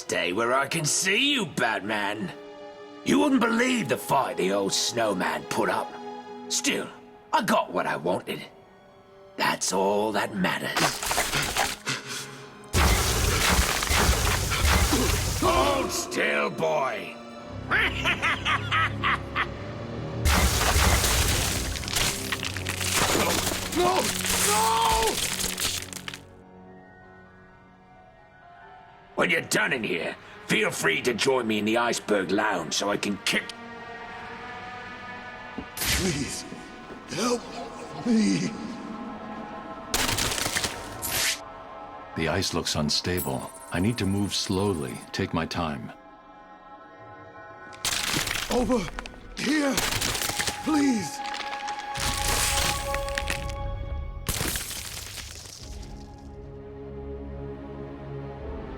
day where I can see you, Batman. You wouldn't believe the fight the old snowman put up. Still, I got what I wanted. That's all that matters. Hold still, boy. No! No! When you're done in here, feel free to join me in the Iceberg Lounge so I can kick... Please, help me. The ice looks unstable. I need to move slowly, take my time. Over here, please.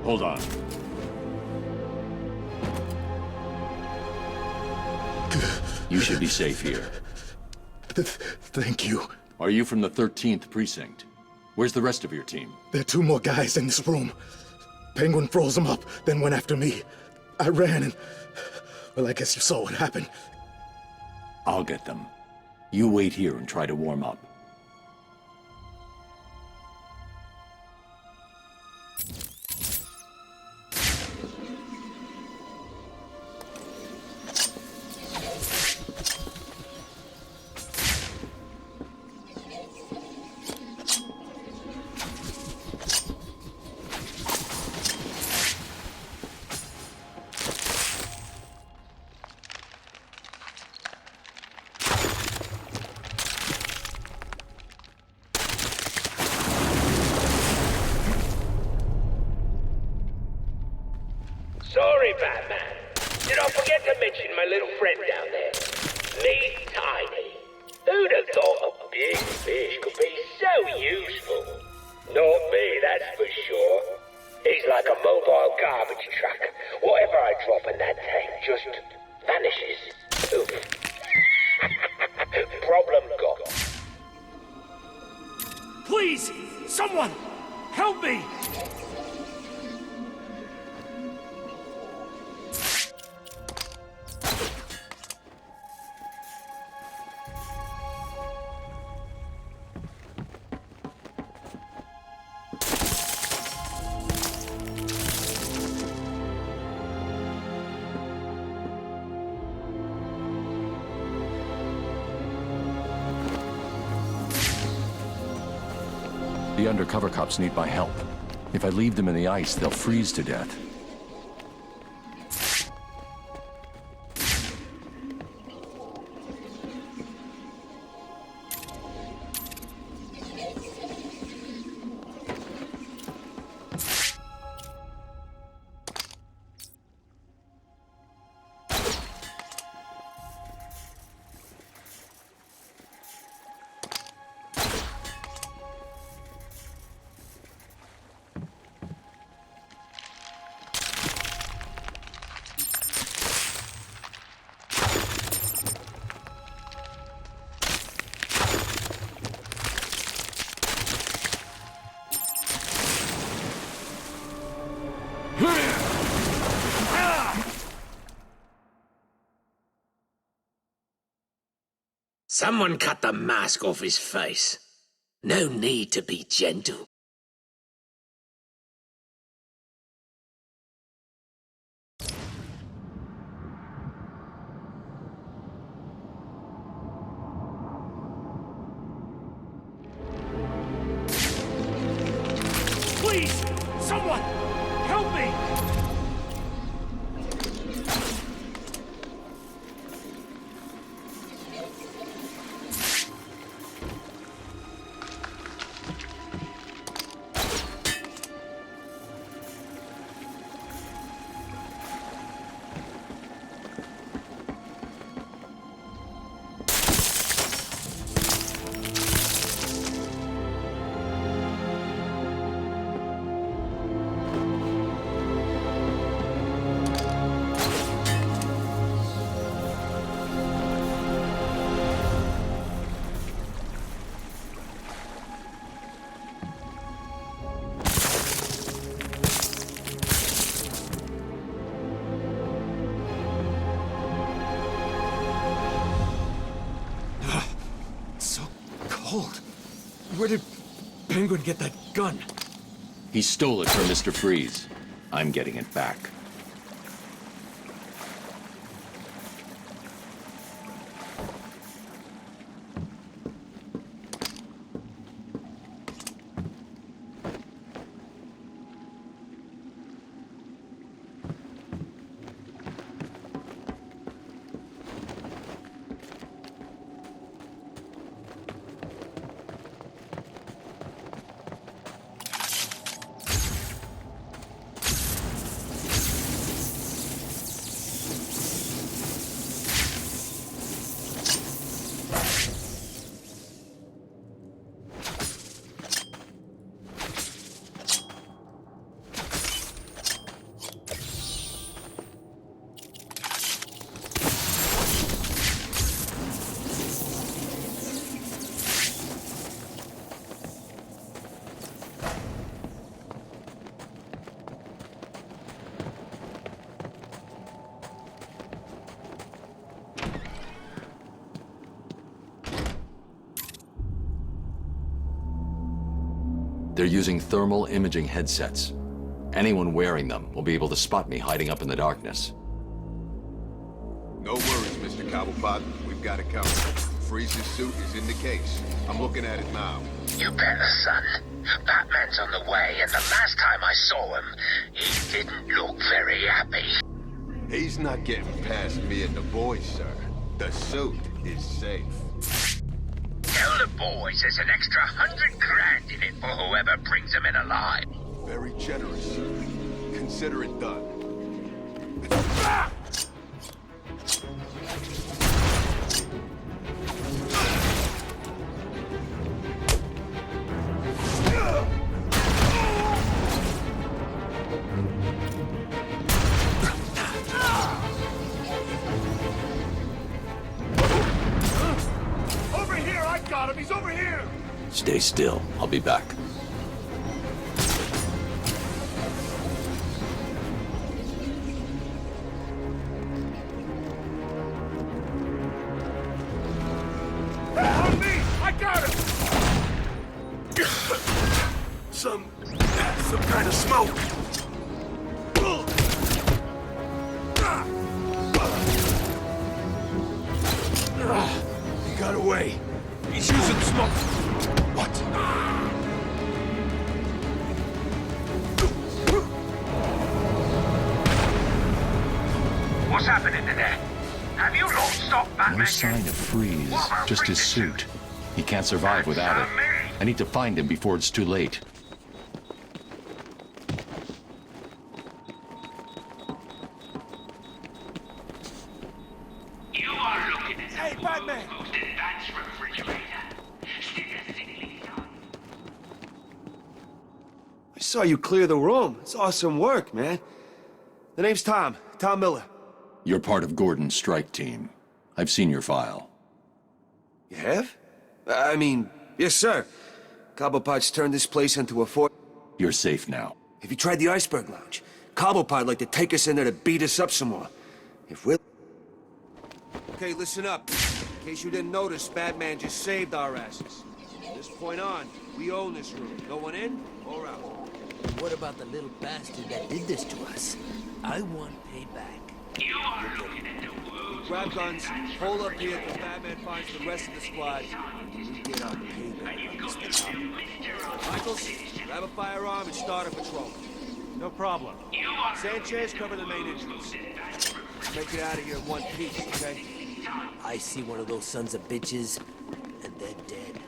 Hold on. You should be safe here. Thank you. Are you from the 13th precinct? Where's the rest of your team? There are two more guys in this room. Penguin froze them up, then went after me. I ran and... well, I guess you saw what happened. I'll get them. You wait here and try to warm up. Sorry, Batman. Did I forget to mention my little friend down there? Me, Tiny. Who'd have thought a big fish could be so useful? Not me, that's for sure. He's like a mobile garbage truck. Whatever I drop in that tank just vanishes. Oof. Problem gone. Please! Someone! Help me! The undercover cops need my help. If I leave them in the ice, they'll freeze to death. Someone cut the mask off his face. No need to be gentle. Please! Someone! Help me! Hold. Where did Penguin get that gun? He stole it from Mr. Freeze. I'm getting it back. They're using thermal imaging headsets. Anyone wearing them will be able to spot me hiding up in the darkness. No worries, Mr. Cobblepot. We've got it covered. Freeze's suit is in the case. I'm looking at it now. You better, son. Batman's on the way, and the last time I saw him, he didn't look very happy. He's not getting past me and the boys, sir. The suit is safe. Tell the boys there's an extra 100 grand in it for whoever brings him in alive. Very generous, sir. Consider it done. Over here! I got him! He's over here! Stay still. I'll be back. On me! I got him! Some kind of smoke. He got away. He's using smoke. What? What's happening in there? Have you not stopped Batman? No sign of Freeze, just his suit. He can't survive without it. I need to find him before it's too late. You are looking at Hey, Batman! most advanced refrigerator. Stick a thing on. I saw you clear the room. It's awesome work, man. The name's Tom Miller. You're part of Gordon's strike team. I've seen your file. You have? I mean, yes, sir. Cobblepot's turned this place into a fort. You're safe now. Have you tried the Iceberg Lounge? Cobblepot'd like to take us in there to beat us up some more. If we're... Okay, listen up. In case you didn't notice, Batman just saved our asses. From this point on, we own this room. No one in or out. What about the little bastard that did this to us? I want payback. You are looking at the world's Grab guns, hold up here till Batman finds the rest of the squad. And we get our payback on this town. Michaels, grab a firearm and start a patrol. No problem. Sanchez, cover the main entrance. Make it out of here in one piece, okay? I see one of those sons of bitches, and they're dead.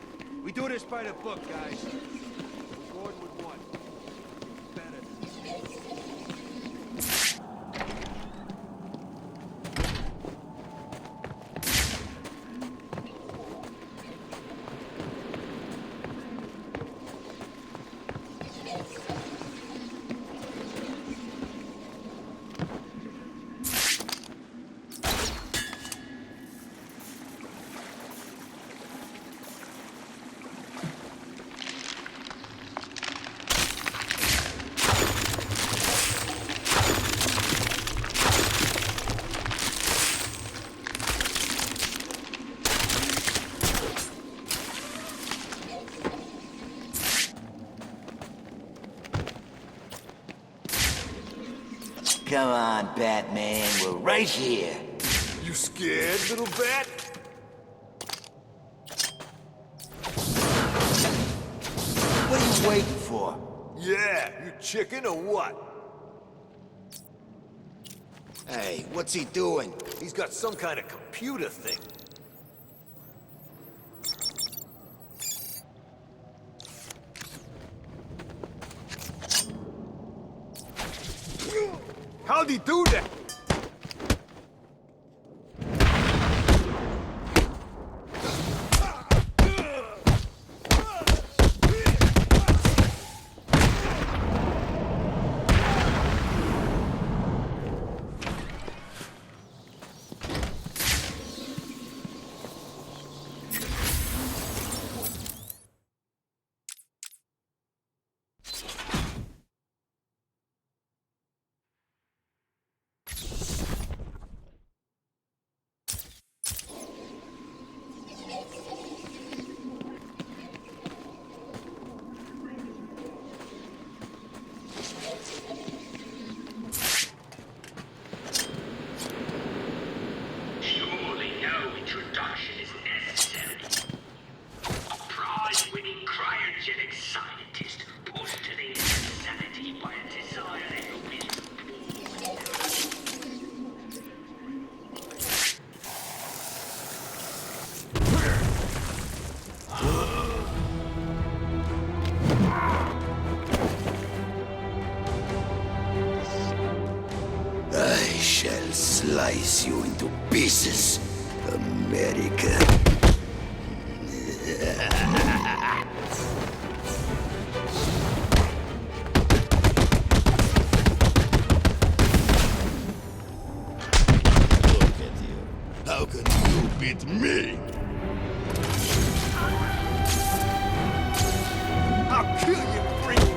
We do this by the book, guys. Gordon would want. Better. Come on, Batman, we're right here. You scared, little bat? What are you waiting for? Yeah, you chicken or what? Hey, what's he doing? He's got some kind of computer thing. How'd he do that? Slice you into pieces, America. Look at you. How can you beat me? I'll kill you, freak!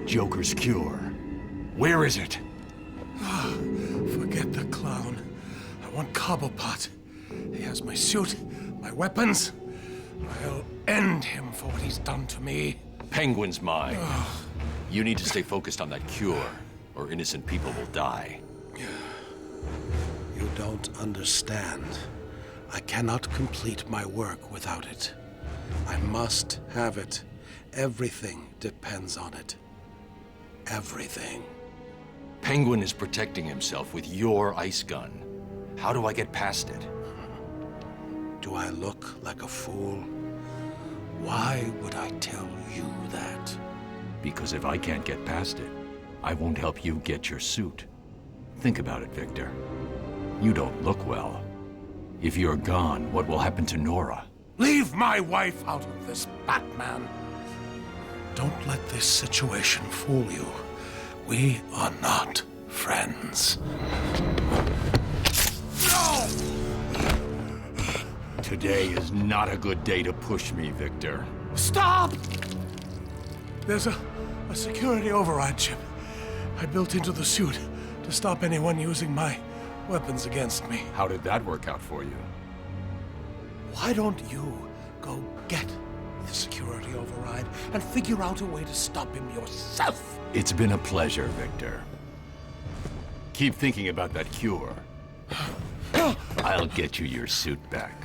Joker's cure. Where is it? Forget the clown. I want Cobblepot. He has my suit, my weapons. I'll end him for what he's done to me. Penguin's mine. You need to stay focused on that cure, or innocent people will die. You don't understand. I cannot complete my work without it. I must have it. Everything depends on it. Everything. Penguin is protecting himself with your ice gun. How do I get past it? Do I look like a fool? Why would I tell you that? Because if I can't get past it, I won't help you get your suit. Think about it, Victor. You don't look well. If you're gone, what will happen to Nora? Leave my wife out of this, Batman. Don't let this situation fool you. We are not friends. No! Today is not a good day to push me, Victor. Stop! There's a security override chip I built into the suit to stop anyone using my weapons against me. How did that work out for you? Why don't you go get the security override and figure out a way to stop him yourself? It's been a pleasure, Victor. Keep thinking about that cure. I'll get you your suit back.